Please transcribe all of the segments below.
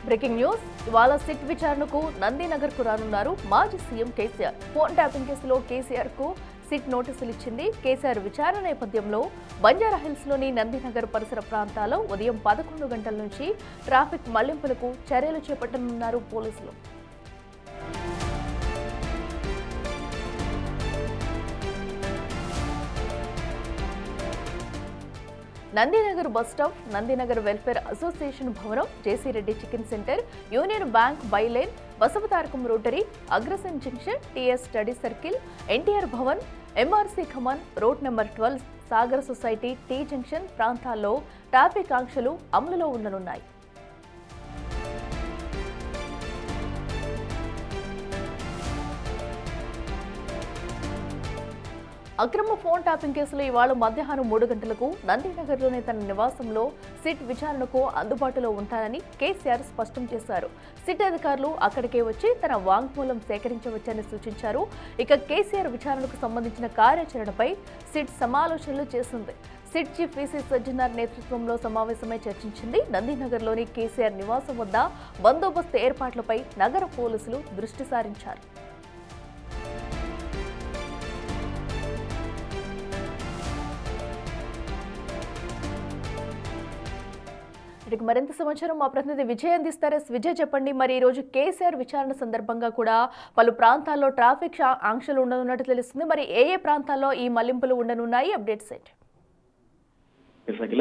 Breaking news. ఇవాళ SIT విచారణకు నందినగర్ కు రానున్నారు మాజీ సీఎం కేసీఆర్. ఫోన్ ట్యాపింగ్ కేసులో కేసీఆర్ కు సిట్ నోటీసులు ఇచ్చింది. కేసీఆర్ విచారణ నేపథ్యంలో బంజారాహిల్స్ లోని నందినగర్ పరిసర ప్రాంతాల్లో ఉదయం 11 గంటల నుంచి ట్రాఫిక్ మళ్లింపులకు చర్యలు చేపట్టనున్నారు పోలీసులు. Nandinagar bus stop, Nandinagar welfare association భవనం, JC Reddy chicken centre, Union Bank bylane, Basavatarakam rotary, Agrasen junction, TS study circle, NTR Bhavan, MRC Kaman, road number 12, Sagar society, T junction ప్రాంతాల్లో ట్రాఫిక్ ఆంక్షలు అమలులో ఉండనున్నాయి. అక్రమ ఫోన్ ట్యాపింగ్ కేసులో ఇవాళ మధ్యాహ్నం 3 గంటలకు నందినగర్లోని తన నివాసంలో సిట్ విచారణకు అందుబాటులో ఉంటారని కేసీఆర్ స్పష్టం చేశారు. సిట్ అధికారులు అక్కడికే వచ్చి తన వాంగ్మూలం సేకరించవచ్చని సూచించారు. ఇక కేసీఆర్ విచారణకు సంబంధించిన కార్యాచరణపై సిట్ సమాలోచనలు చేసింది. సిట్ చీఫ్ వీసీ సజ్జనార్ నేతృత్వంలో సమావేశమై చర్చించింది. నందినగర్లోని కేసీఆర్ నివాసం వద్ద బందోబస్తు ఏర్పాట్లపై నగర పోలీసులు దృష్టి సారించారు. మరింత సమాచారం మా ప్రతినిధి విజయ్ అందిస్తారు. విజయ్, చెప్పండి, మరి ఈ రోజు కేసీఆర్ విచారణ సందర్భంగా కూడా పలు ప్రాంతాల్లో ట్రాఫిక్ ఆంక్షలు ఉండనున్నట్టు తెలుస్తుంది. మరి ఏ ప్రాంతాల్లో ఈ మళ్లింపులు ఉండనున్నాయి? అప్డేట్స్ ఏంటి?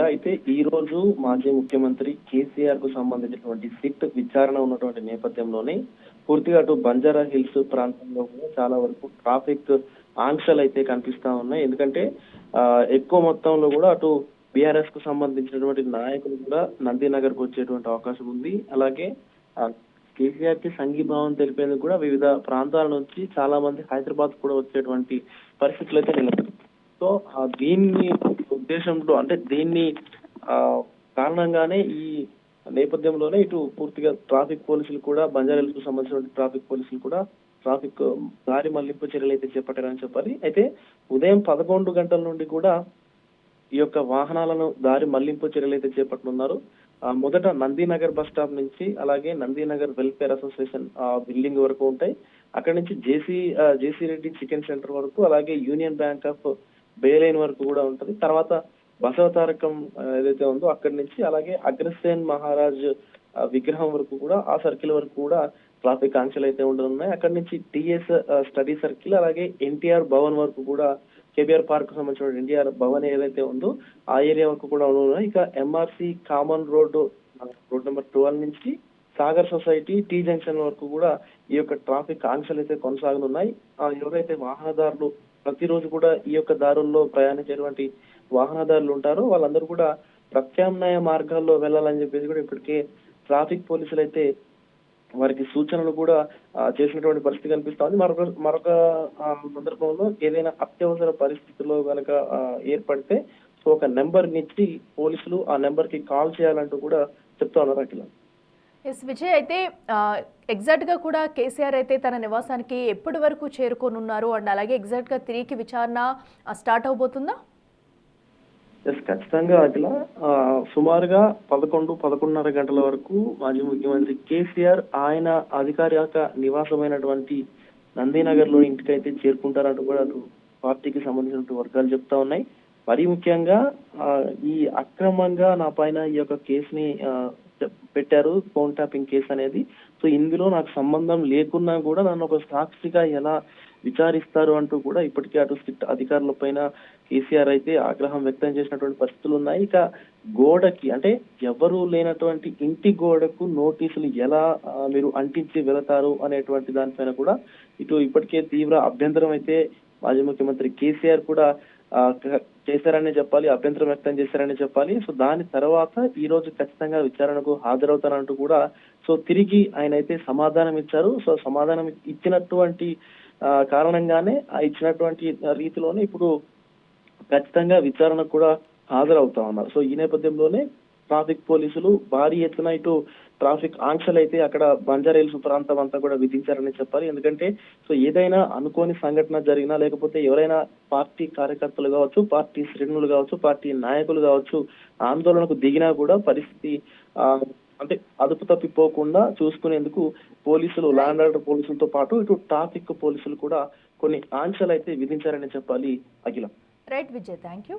అయితే ఈ రోజు మాజీ ముఖ్యమంత్రి కేసీఆర్ కు సంబంధించినటువంటి సిట్ విచారణ ఉన్నటువంటి నేపథ్యంలోనే పూర్తిగా అటు బంజారా హిల్స్ ప్రాంతంలో కూడా చాలా వరకు ట్రాఫిక్ ఆంక్షలు అయితే కనిపిస్తా ఉన్నాయి. ఎందుకంటే ఎక్కువ మొత్తంలో కూడా అటు బీఆర్ఎస్ కు సంబంధించినటువంటి నాయకులు కూడా నందినగర్ కు వచ్చేటువంటి అవకాశం ఉంది. అలాగే కేసీఆర్ కి సంఘీభావం తెలిపేందుకు కూడా వివిధ ప్రాంతాల నుంచి చాలా మంది హైదరాబాద్ కూడా వచ్చేటువంటి పరిస్థితులు అయితే నిలబడి, సో దీన్ని ఉద్దేశంలో అంటే దీన్ని కారణంగానే ఈ నేపథ్యంలోనే ఇటు పూర్తిగా ట్రాఫిక్ పోలీసులు కూడా బంజారాహిల్స్ కు సంబంధించిన ట్రాఫిక్ పోలీసులు కూడా ట్రాఫిక్ దారి మళ్లింపు చర్యలు అయితే చేపట్టారని చెప్పాలి. అయితే ఉదయం 11 గంటల నుండి కూడా ఈ యొక్క వాహనాలను దారి మళ్లింపు చర్యలు అయితే చేపట్టనున్నారు. మొదట నందినగర్ బస్ స్టాప్ నుంచి అలాగే నందినగర్ వెల్ఫేర్ అసోసియేషన్ బిల్డింగ్ వరకు ఉంటాయి. అక్కడి నుంచి జేసీ రెడ్డి చికెన్ సెంటర్ వరకు, అలాగే యూనియన్ బ్యాంక్ ఆఫ్ బైలైన్ వరకు కూడా ఉంటది. తర్వాత బసవతారకం ఏదైతే ఉందో అక్కడి నుంచి అలాగే అగ్రసేన్ మహారాజ్ విగ్రహం వరకు కూడా ఆ సర్కిల్ వరకు కూడా ట్రాఫిక్ ఆంక్షలు అయితే ఉండనున్నాయి. అక్కడి నుంచి టీఎస్ స్టడీ సర్కిల్ అలాగే ఎన్టీఆర్ భవన్ వరకు కూడా, కేబీఆర్ పార్క్ సంబంధించిన ఎన్టీఆర్ భవన్ ఏదైతే ఉందో ఆ ఏరియా వరకు కూడా ఉన్నాయి. ఇక ఎంఆర్సీ కామన్ రోడ్ నెంబర్ 12 నుంచి సాగర్ సొసైటీ, టీ జంక్షన్ వరకు కూడా ఈ యొక్క ట్రాఫిక్ ఆంక్షలు అయితే కొనసాగనున్నాయి. ఎవరైతే వాహనదారులు ప్రతిరోజు కూడా ఈ యొక్క దారుల్లో ప్రయాణించేటువంటి వాహనదారులు ఉంటారో వాళ్ళందరూ కూడా ప్రత్యామ్నాయ మార్గాల్లో వెళ్ళాలని చెప్పేసి కూడా ఇప్పటికే ట్రాఫిక్ పోలీసులు అయితే వారికి సూచనలు కూడా చేసినటువంటి పరిస్థితి కనిపిస్తా ఉంది. మరొక సందర్భంలో ఏదైనా అత్యవసర పరిస్థితుల్లో కనుక ఏర్పడితే సో ఒక నెంబర్ నుంచి పోలీసులు ఆ నెంబర్ కి కాల్ చేయాలంటూ కూడా చెప్తా ఉన్నారు. అఖిల, ఎస్ విజయ్, అయితే ఎగ్జాక్ట్ గా కూడా కేసీఆర్ అయితే తన నివాసానికి ఎప్పటి వరకు చేరుకోనున్నారు అండ్ అలాగే ఎగ్జాక్ట్ గా తిరిగి విచారణ స్టార్ట్ అవబోతుందా? ఖచ్చితంగా అఖిల, సుమారుగా 11-11:30 గంటల వరకు మాజీ ముఖ్యమంత్రి కేసీఆర్ ఆయన అధికారిక నివాసమైనటువంటి నందినగర్ లోని ఇంటికైతే చేరుకుంటారంటూ కూడా అటు పార్టీకి సంబంధించిన వర్గాలు చెప్తా ఉన్నాయి. మరీ ముఖ్యంగా ఈ అక్రమంగా నా పైన ఈ యొక్క కేసుని పెట్టారు, ఫోన్ ట్యాపింగ్ కేసు అనేది. సో ఇందులో నాకు సంబంధం లేకున్నా కూడా నన్ను ఒక సాక్షిగా ఎలా విచారిస్తారు అంటూ కూడా ఇప్పటికే అటు సిట్ అధికారుల పైన కేసీఆర్ అయితే ఆగ్రహం వ్యక్తం చేసినటువంటి పరిస్థితులు ఉన్నాయి. ఇక గోడకి అంటే ఎవరు లేనటువంటి ఇంటి గోడకు నోటీసులు ఎలా మీరు అంటించి వెళతారు అనేటువంటి దానిపైన కూడా ఇటు ఇప్పటికే తీవ్ర అభ్యంతరం అయితే మాజీ ముఖ్యమంత్రి కేసీఆర్ కూడా చేశారనే చెప్పాలి, అభ్యంతరం వ్యక్తం చేశారని చెప్పాలి. సో దాని తర్వాత ఈ రోజు ఖచ్చితంగా విచారణకు హాజరవుతారంటూ కూడా సో తిరిగి ఆయన అయితే సమాధానం ఇచ్చారు. సో సమాధానం ఇచ్చినటువంటి కారణంగానే ఇచ్చినటువంటి రీతిలోనే ఇప్పుడు ఖచ్చితంగా విచారణకు కూడా హాజరవుతా ఉన్నారు. సో ఈ నేపథ్యంలోనే ట్రాఫిక్ పోలీసులు భారీ ఎత్తున ఇటు ట్రాఫిక్ ఆంక్షలు అయితే అక్కడ బంజారాహిల్స్ ప్రాంతం అంతా కూడా విధించారని చెప్పాలి. ఎందుకంటే సో ఏదైనా అనుకోని సంఘటన జరిగినా లేకపోతే ఎవరైనా పార్టీ కార్యకర్తలు కావచ్చు, పార్టీ శ్రేణులు కావచ్చు, పార్టీ నాయకులు కావచ్చు ఆందోళనకు దిగినా కూడా పరిస్థితి అంటే అదుపు తప్పిపోకుండా చూసుకునేందుకు పోలీసులు, లా అండ్ ఆర్డర్ పోలీసులతో పాటు ఇటు ట్రాఫిక్ పోలీసులు కూడా కొన్ని ఆంక్షలు అయితే విధించారని చెప్పాలి Akhila. Right Vijay, thank you.